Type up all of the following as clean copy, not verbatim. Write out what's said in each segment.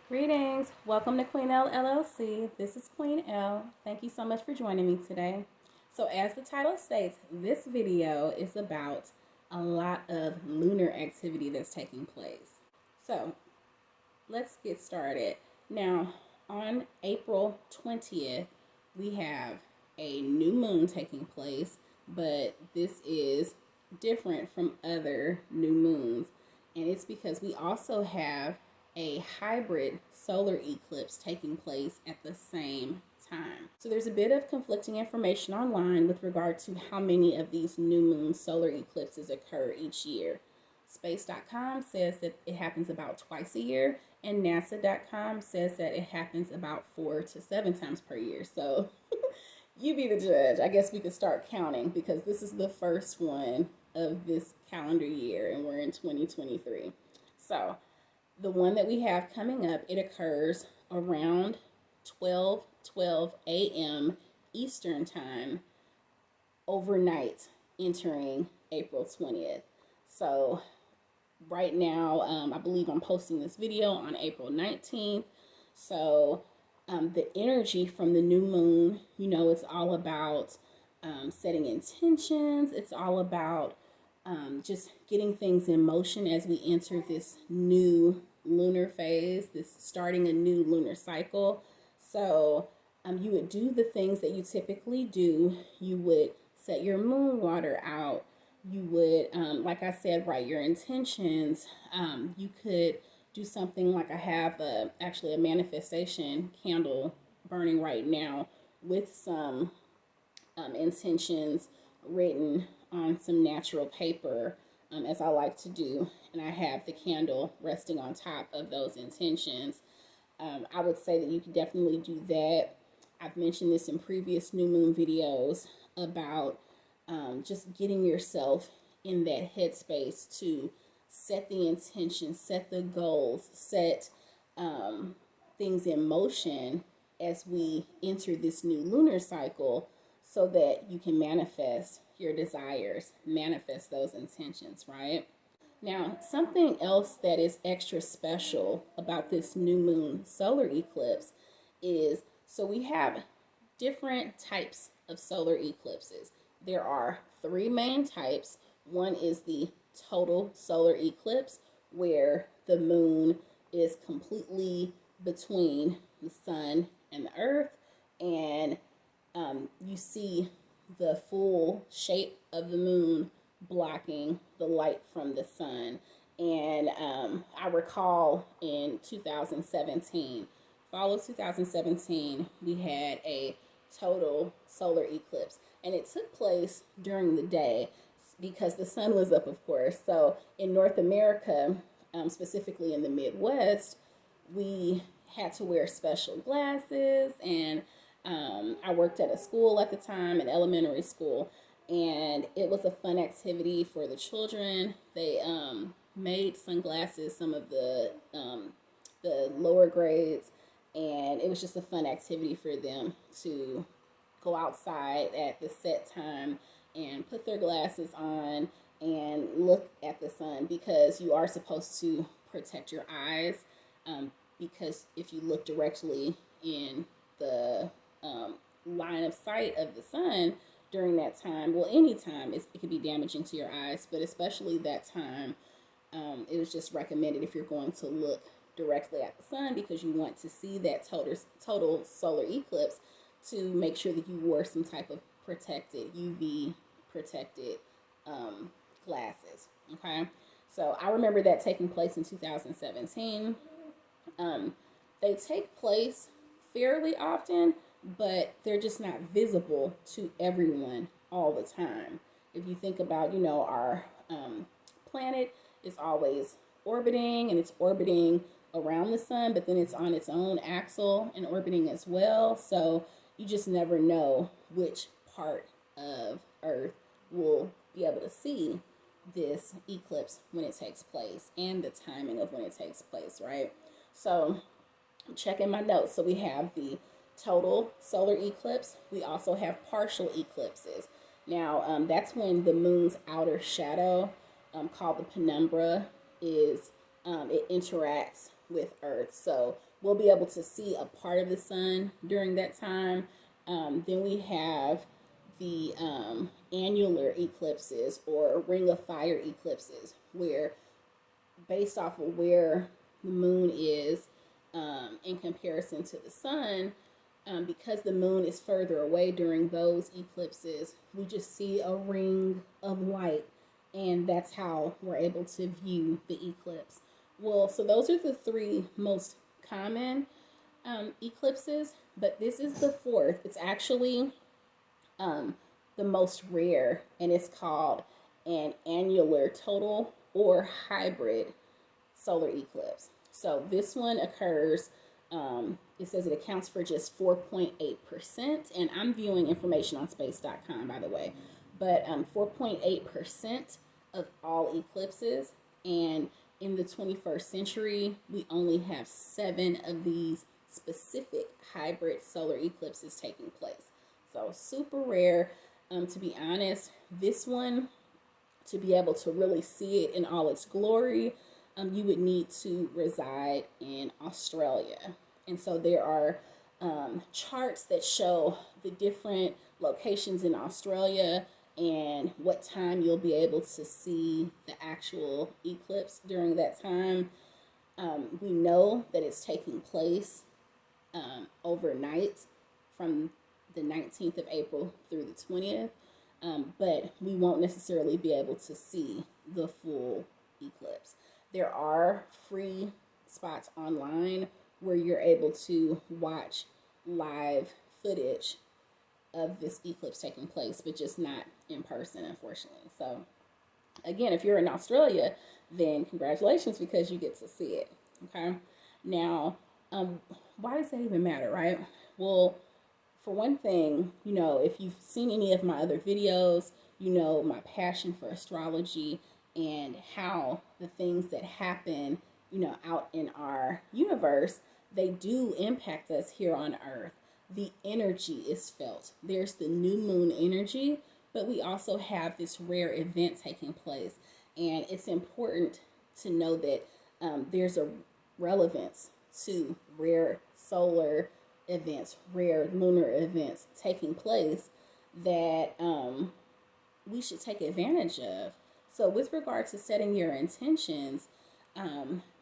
Greetings. Welcome to TheQueenElle LLC. This is Queen Elle. Thank you so much for joining me today. So, as the title states, this video is about a lot of lunar activity that's taking place. So, let's get started. Now, on April 20th, we have a new moon taking place, but this is different from other new moons. And it's because we also have a hybrid solar eclipse taking place at the same time. So there's a bit of conflicting information online with regard to how many of these new moon solar eclipses occur each year. Space.com says that it happens about twice a year, and NASA.com says that it happens about 4 to 7 times per year. So you be the judge. I guess we could start counting because this is the first one of this calendar year, and we're in 2023. So the one that we have coming up, it occurs around 12:12 a.m. Eastern Time overnight entering April 20th. So right now, I believe I'm posting this video on April 19th. So the energy from the new moon, it's all about setting intentions. It's all about just getting things in motion as we enter this new lunar phase, this starting a new lunar cycle. So you would do the things that you typically do. You would set your moon water out. You would, like I said, write your intentions. You could do something like I have actually a manifestation candle burning right now with some intentions written on some natural paper, as I like to do, and I have the candle resting on top of those intentions. I would say that you can definitely do that. I've mentioned this in previous new moon videos about just getting yourself in that headspace to set the intention, set the goals, set things in motion as we enter this new lunar cycle so that you can manifest your desires, manifest those intentions, right? Now, something else that is extra special about this new moon solar eclipse is, so we have different types of solar eclipses. There are three main types. One is the total solar eclipse, where the moon is completely between the sun and the earth, and you see the full shape of the moon blocking the light from the sun. And I recall in 2017, fall of 2017, we had a total solar eclipse, and it took place during the day because the sun was up, of course. So in North America, specifically in the Midwest, we had to wear special glasses, and I worked at a school at the time, an elementary school, and it was a fun activity for the children. They made sunglasses, some of the lower grades, and it was just a fun activity for them to go outside at the set time and put their glasses on and look at the sun, because you are supposed to protect your eyes, because if you look directly in the line of sight of the sun during that time, well, any time, it could be damaging to your eyes, but especially that time, it was just recommended if you're going to look directly at the sun, because you want to see that total solar eclipse, to make sure that you wore some type of protected, UV protected glasses. Okay, so I remember that taking place in 2017. They take place fairly often, but they're just not visible to everyone all the time. If you think about, our planet is always orbiting, and it's orbiting around the sun, but then it's on its own axle and orbiting as well. So you just never know which part of Earth will be able to see this eclipse when it takes place, and the timing of when it takes place, right? So I'm checking my notes. So we have the total solar eclipse. We also have partial eclipses. Now, that's when the moon's outer shadow, called the penumbra, is it interacts with Earth. So we'll be able to see a part of the sun during that time. Then we have the annular eclipses or ring of fire eclipses, where based off of where the moon is in comparison to the sun, because the moon is further away during those eclipses, we just see a ring of light, and that's how we're able to view the eclipse. Well, so those are the three most common eclipses, but this is the fourth. It's actually the most rare, and it's called an annular total or hybrid solar eclipse. So this one occurs, it says it accounts for just 4.8%, and I'm viewing information on space.com, by the way, but 4.8% of all eclipses, and in the 21st century, we only have 7 of these specific hybrid solar eclipses taking place. So super rare. To be honest, this one, to be able to really see it in all its glory, you would need to reside in Australia. And so there are charts that show the different locations in Australia and what time you'll be able to see the actual eclipse during that time. We know that it's taking place overnight from the 19th of April through the 20th, but we won't necessarily be able to see the full eclipse. There are free spots online where you're able to watch live footage of this eclipse taking place, but just not in person, unfortunately. So again, if you're in Australia, then congratulations, because you get to see it. Okay. Now, why does that even matter, right? Well, for one thing, you know, if you've seen any of my other videos, you know my passion for astrology and how the things that happen, you know, out in our universe, they do impact us here on Earth. The energy is felt. There's the new moon energy, but we also have this rare event taking place. And it's important to know that there's a relevance to rare solar events, rare lunar events taking place that we should take advantage of. So with regard to setting your intentions,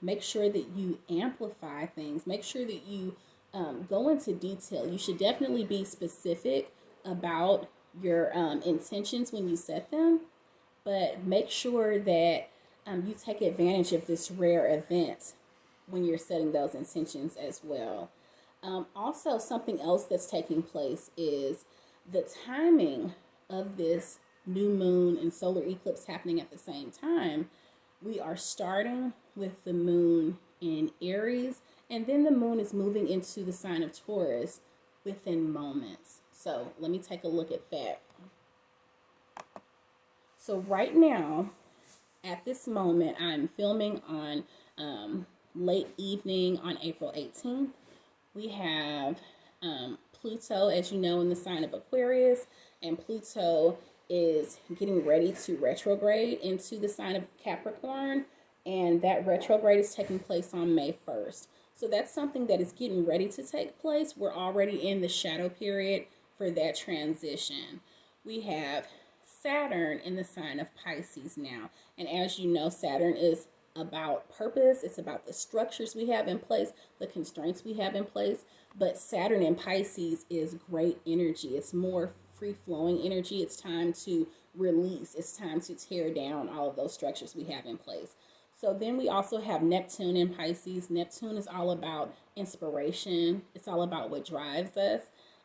make sure that you amplify things. Make sure that you go into detail. You should definitely be specific about your intentions when you set them, but make sure that you take advantage of this rare event when you're setting those intentions as well. Also, something else that's taking place is the timing of this new moon and solar eclipse happening at the same time. We are starting with the moon in Aries, and then the moon is moving into the sign of Taurus within moments. So let me take a look at that. So right now, at this moment, I'm filming on late evening on April 18th. We have Pluto, as you know, in the sign of Aquarius, and Pluto is getting ready to retrograde into the sign of Capricorn, and that retrograde is taking place on May 1st. So that's something that is getting ready to take place. We're already in the shadow period for that transition. We have Saturn in the sign of Pisces now, and as you know, Saturn is about purpose. It's about the structures we have in place, the constraints we have in place. But Saturn in Pisces is great energy. It's more free-flowing energy. It's time to release. It's time to tear down all of those structures we have in place. So then we also have Neptune in Pisces. Neptune is all about inspiration. It's all about what drives us.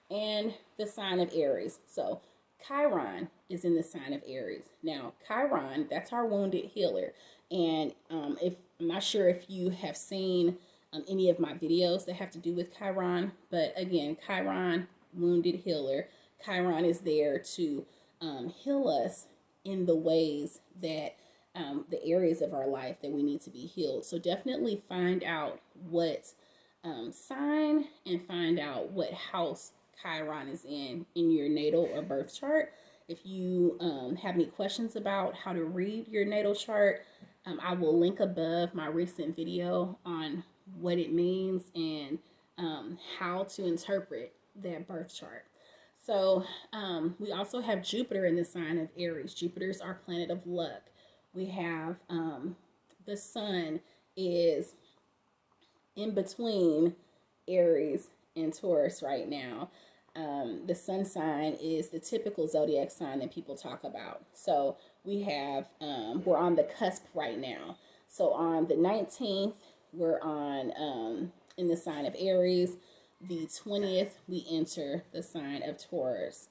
And the sign of Aries. So Chiron is in the sign of Aries. Now, Chiron, that's our wounded healer. And if I'm not sure if you have seen any of my videos that have to do with Chiron, but again, Chiron, wounded healer. Chiron is there to heal us in the ways that the areas of our life that we need to be healed. So definitely find out what sign and find out what house Chiron is in your natal or birth chart. If you have any questions about how to read your natal chart, I will link above my recent video on what it means and how to interpret that birth chart. So we also have Jupiter in the sign of Aries. Jupiter is our planet of luck. We have the sun is in between Aries and Taurus right now. The sun sign is the typical zodiac sign that people talk about. So we have, we're on the cusp right now. So on the 19th, we're on in the sign of Aries. The 20th, we enter the sign of Taurus.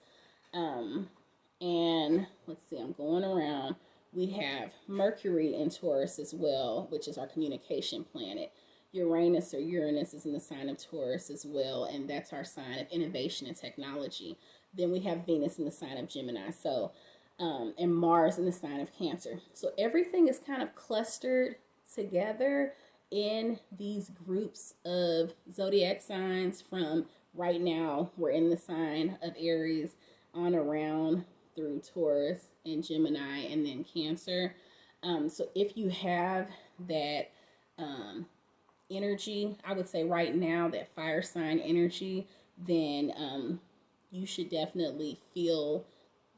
And let's see, I'm going around. We have Mercury in Taurus as well, which is our communication planet. Uranus or Uranus is in the sign of Taurus as well, and that's our sign of innovation and technology. Then we have Venus in the sign of Gemini, so and Mars in the sign of Cancer. So everything is kind of clustered together in these groups of zodiac signs. From right now, we're in the sign of Aries on around through Taurus and Gemini and then Cancer. So if you have that energy, I would say right now, that fire sign energy, then you should definitely feel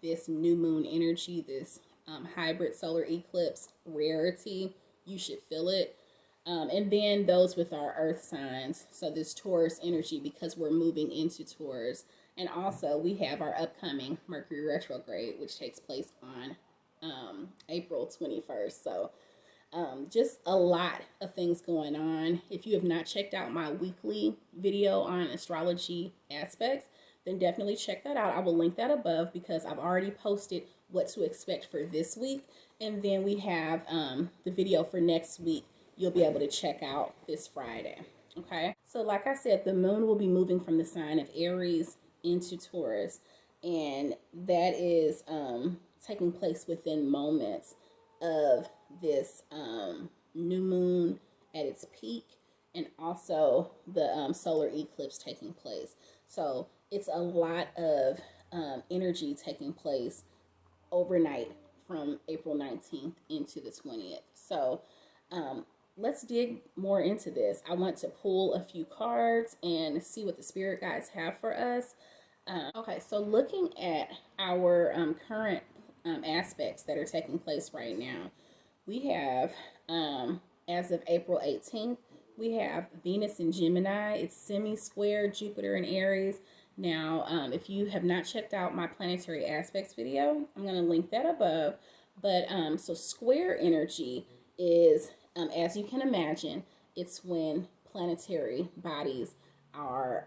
this new moon energy, this hybrid solar eclipse rarity. You should feel it. And then those with our earth signs, so this Taurus energy, because we're moving into Taurus. And also we have our upcoming Mercury retrograde, which takes place on April 21st. So just a lot of things going on. If you have not checked out my weekly video on astrology aspects, then definitely check that out. I will link that above because I've already posted what to expect for this week. And then we have the video for next week you'll be able to check out this Friday. Okay, so like I said, the moon will be moving from the sign of Aries into Taurus, and that is taking place within moments of this new moon at its peak, and also the solar eclipse taking place. So it's a lot of energy taking place overnight from April 19th into the 20th. So let's dig more into this. I want to pull a few cards and see what the spirit guides have for us. Okay, so looking at our current aspects that are taking place right now, we have, as of April 18th, we have Venus in Gemini. It's semi-square Jupiter in Aries. Now, if you have not checked out my planetary aspects video, I'm going to link that above. But so square energy is, as you can imagine, it's when planetary bodies are,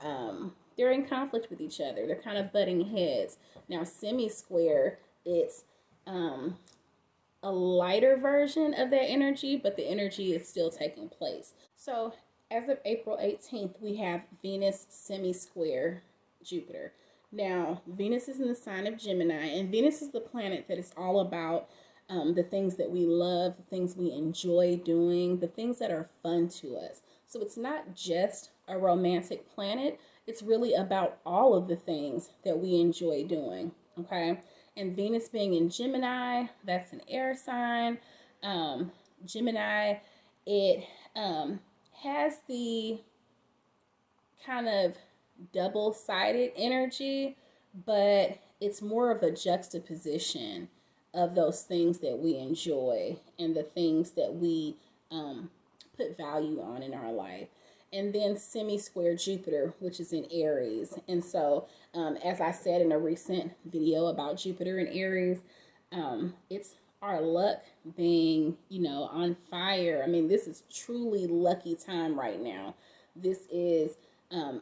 they're in conflict with each other. They're kind of butting heads. Now, semi-square, it's a lighter version of that energy, but the energy is still taking place. So as of April 18th, we have Venus semi-square Jupiter. Now, Venus is in the sign of Gemini, and Venus is the planet that is all about the things that we love, the things we enjoy doing, the things that are fun to us. So it's not just a romantic planet. It's really about all of the things that we enjoy doing, okay? And Venus being in Gemini, that's an air sign. Gemini, it has the kind of double-sided energy, but it's more of a juxtaposition of those things that we enjoy and the things that we put value on in our life. And then semi-square Jupiter, which is in Aries. And so, as I said in a recent video about Jupiter and Aries, it's our luck being, on fire. I mean, this is truly lucky time right now. This is,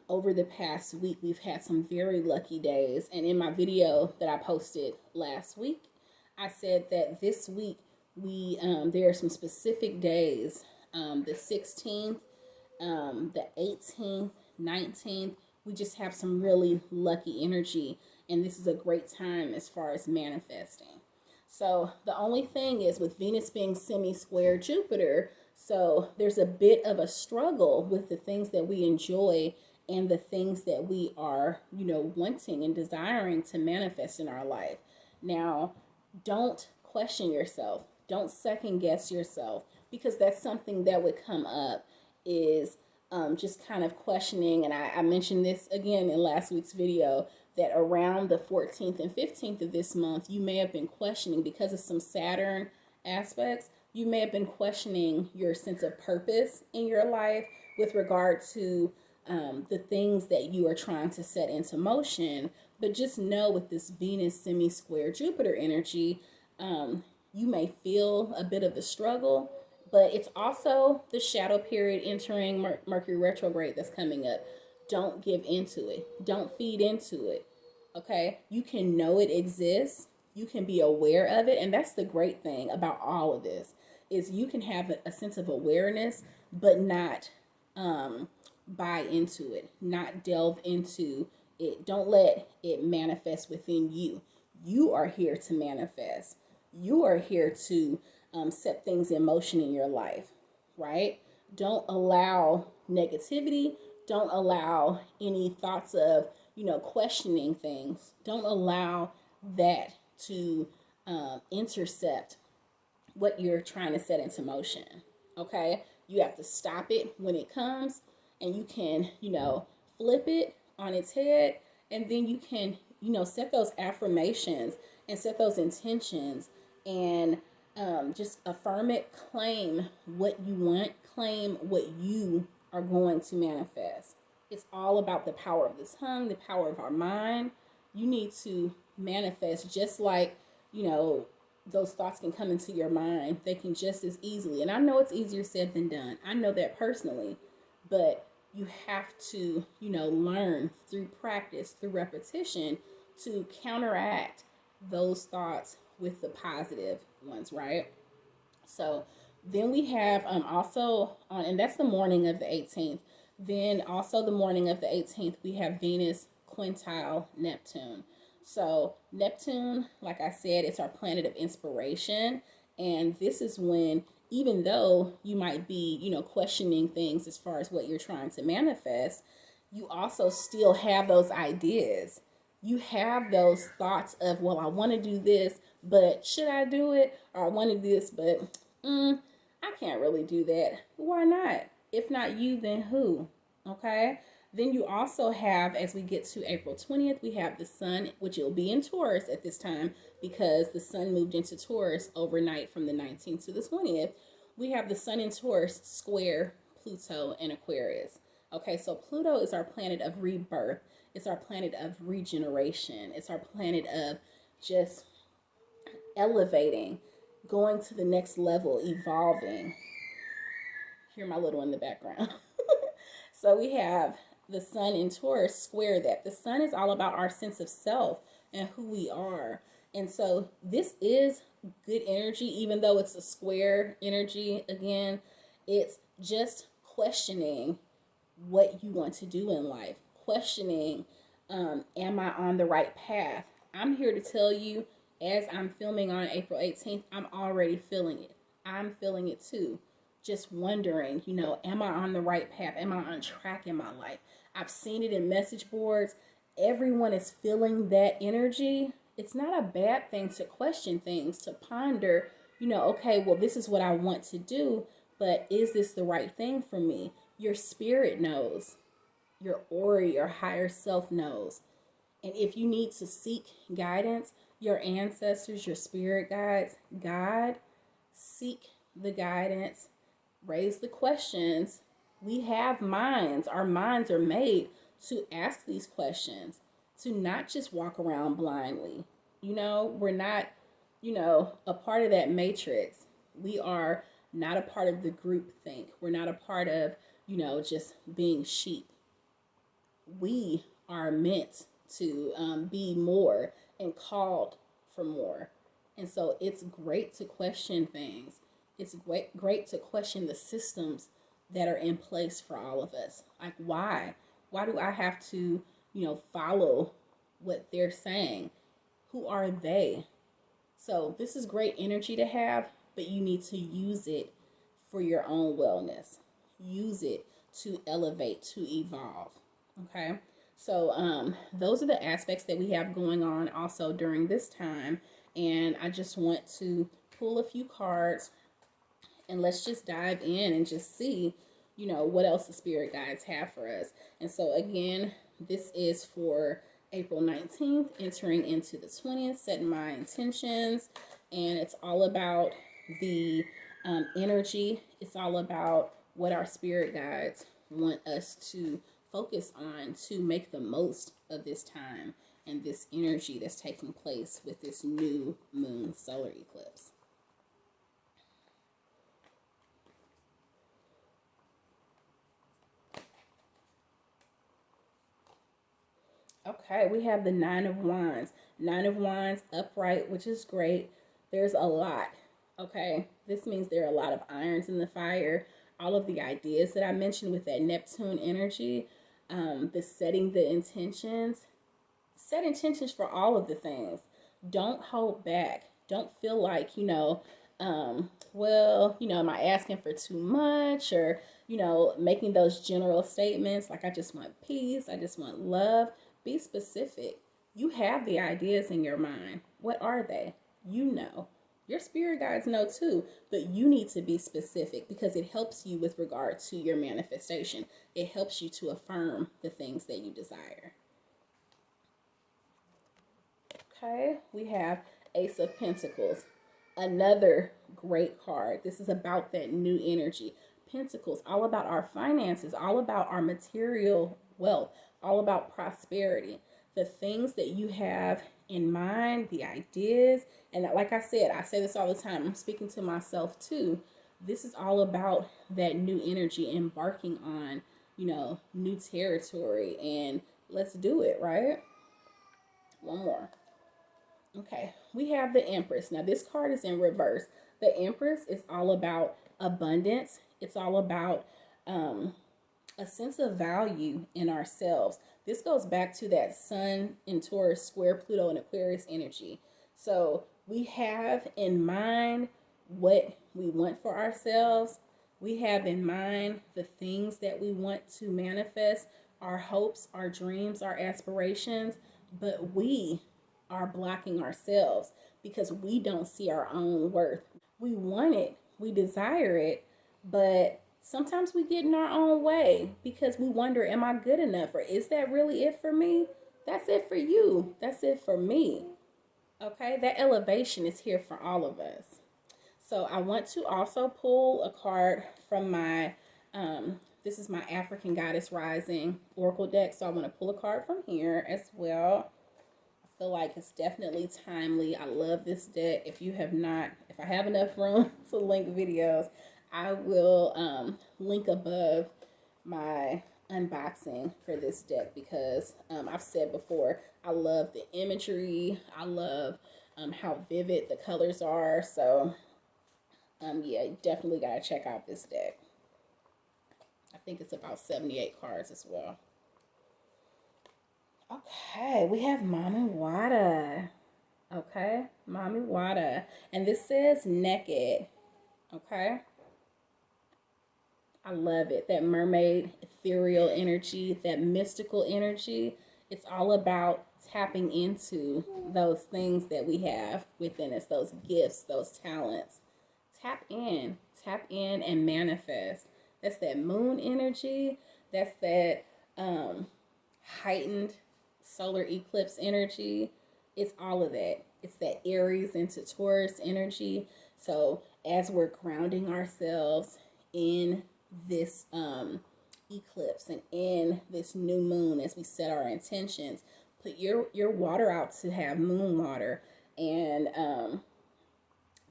over the past week, we've had some very lucky days. And in my video that I posted last week, I said that this week, there are some specific days, the 16th, the 18th, 19th, we just have some really lucky energy, and this is a great time as far as manifesting. So the only thing is, with Venus being semi-square Jupiter, so there's a bit of a struggle with the things that we enjoy and the things that we are, wanting and desiring to manifest in our life. Now, don't question yourself. Don't second guess yourself, because that's something that would come up is just kind of questioning, and I mentioned this again in last week's video, that around the 14th and 15th of this month, you may have been questioning, because of some Saturn aspects, you may have been questioning your sense of purpose in your life with regard to the things that you are trying to set into motion. But just know, with this Venus semi-square Jupiter energy, you may feel a bit of the struggle, but it's also the shadow period entering Mercury retrograde that's coming up. Don't give into it. Don't feed into it. Okay? You can know it exists. You can be aware of it. And that's the great thing about all of this, is you can have a sense of awareness, but not buy into it, not delve into it. Don't let it manifest within you. You are here to manifest. You are here to set things in motion in your life, right? Don't allow negativity. Don't allow any thoughts of, questioning things. Don't allow that to intercept what you're trying to set into motion. Okay? You have to stop it when it comes, and you can, flip it on its head, and then you can, set those affirmations and set those intentions, and just affirm it, claim what you want, claim what you are going to manifest. It's all about the power of the tongue, the power of our mind. You need to manifest, just like, those thoughts can come into your mind. They can just as easily, and I know it's easier said than done. I know that personally, but you have to, learn through practice, through repetition, to counteract those thoughts with the positive ones, right? So then we have also on, and that's the morning of the 18th. Then also the morning of the 18th, we have Venus quintile Neptune. So Neptune, like I said, it's our planet of inspiration. And this is when, even though you might be, questioning things as far as what you're trying to manifest, you also still have those ideas. You have those thoughts of, well, I want to do this, but should I do it? Or I want to do this, but I can't really do that. Why not? If not you, then who? Okay? Then you also have, as we get to April 20th, we have the sun, which will be in Taurus at this time, because the sun moved into Taurus overnight from the 19th to the 20th. We have the sun in Taurus square Pluto and Aquarius. Okay, so Pluto is our planet of rebirth. It's our planet of regeneration. It's our planet of just elevating, going to the next level, evolving. Hear my little in the background. So we have the sun in Taurus square that. The sun is all about our sense of self and who we are. And so this is good energy, even though it's a square energy. Again, it's just questioning what you want to do in life. Questioning, am I on the right path? I'm here to tell you, as I'm filming on April 18th, I'm already feeling it. I'm feeling it too. Just wondering, am I on the right path? Am I on track in my life? I've seen it in message boards. Everyone is feeling that energy. It's not a bad thing to question things, to ponder, okay, well, this is what I want to do, but is this the right thing for me? Your spirit knows. Your aura, your higher self knows. And if you need to seek guidance, your ancestors, your spirit guides, God, seek the guidance, raise the questions. We have minds. Our minds are made to ask these questions, to not just walk around blindly. We're not, a part of that matrix. We are not a part of the group think. We're not a part of, just being sheep. We are meant to be more and called for more. And so it's great to question things. It's great to question the systems that are in place for all of us. Like, why? Why do I have to, follow what they're saying? Who are they? So this is great energy to have, but you need to use it for your own wellness. Use it to elevate, to evolve. Okay? So those are the aspects that we have going on also during this time. And I just want to pull a few cards, and let's just dive in and just see you know, what else the spirit guides have for us. And so again, this is for April 19th, entering into the 20th, setting my intentions. And it's all about the energy. It's all about what our spirit guides want us to focus on to make the most of this time and this energy that's taking place with this new moon solar eclipse. Okay, we have the Nine of Wands. Nine of Wands upright, which is great. There's a lot. Okay, this means there are a lot of irons in the fire. All of the ideas that I mentioned with that Neptune energy, the setting the intentions, set intentions for all of the things. Don't hold back. Don't feel like, well, am I asking for too much? Or, making those general statements like, I just want peace, I just want love. Be specific. You have the ideas in your mind. What are they? You know. Your spirit guides know too, but you need to be specific because it helps you with regard to your manifestation. It helps you to affirm the things that you desire. Okay, we have Ace of Pentacles. Another great card. This is about that new energy. Pentacles, all about our finances, all about our material wealth, all about prosperity. The things that you have in mind, the ideas, and like I said, I say this all the time, I'm speaking to myself too. This is all about that new energy, embarking on, new territory, and let's do it, right? One more. Okay, we have the Empress. Now, this card is in reverse. The Empress is all about abundance. It's all about a sense of value in ourselves. This goes back to that Sun in Taurus square Pluto and Aquarius energy. So we have in mind what we want for ourselves. We have in mind the things that we want to manifest, our hopes, our dreams, our aspirations, but we are blocking ourselves because we don't see our own worth. We want it, we desire it, but sometimes we get in our own way because we wonder, am I good enough? Or is that really it for me? That's it for you. That's it for me. Okay, that elevation is here for all of us. So I want to also pull a card from my, this is my African Goddess Rising Oracle deck. So I want to pull a card from here as well. Feel like it's definitely timely. I love this deck. If you have not, if I have enough room to link videos, I will link above my unboxing for this deck because I've said before, I love the imagery. I love how vivid the colors are. So yeah, you definitely got to check out this deck. I think it's about 78 cards as well. Okay, we have Mami Wada. Okay, Mami Wada. And this says naked. Okay. I love it. That mermaid ethereal energy, that mystical energy. It's all about tapping into those things that we have within us, those gifts, those talents. Tap in and manifest. That's that moon energy. That's that heightened solar eclipse energy. It's all of that. It's that Aries into Taurus energy. So as we're grounding ourselves in this eclipse and in this new moon, as we set our intentions, put your water out to have moon water, and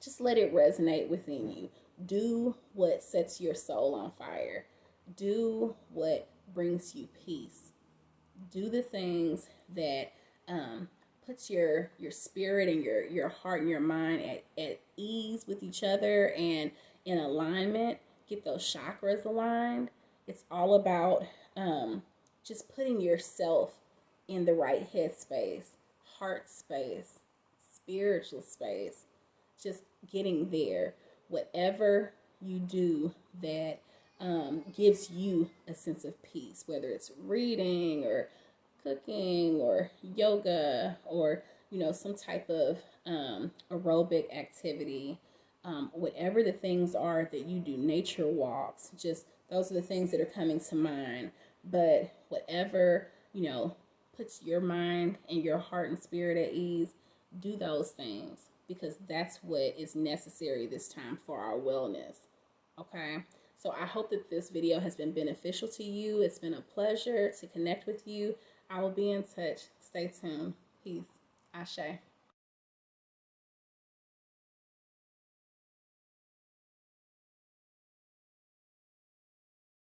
just let it resonate within you. Do what sets your soul on fire. Do what brings you peace. Do the things that puts your spirit and your heart and your mind at ease with each other and in alignment. Get those chakras aligned. It's all about just putting yourself in the right headspace, heart space, spiritual space. Just getting there. Whatever you do that gives you a sense of peace, whether it's reading or cooking or yoga or some type of aerobic activity, whatever the things are that you do, nature walks, just those are the things that are coming to mind. But whatever, puts your mind and your heart and spirit at ease, do those things because that's what is necessary this time for our wellness. Okay? So I hope that this video has been beneficial to you. It's been a pleasure to connect with you. I will be in touch. Stay tuned. Peace. Ashe.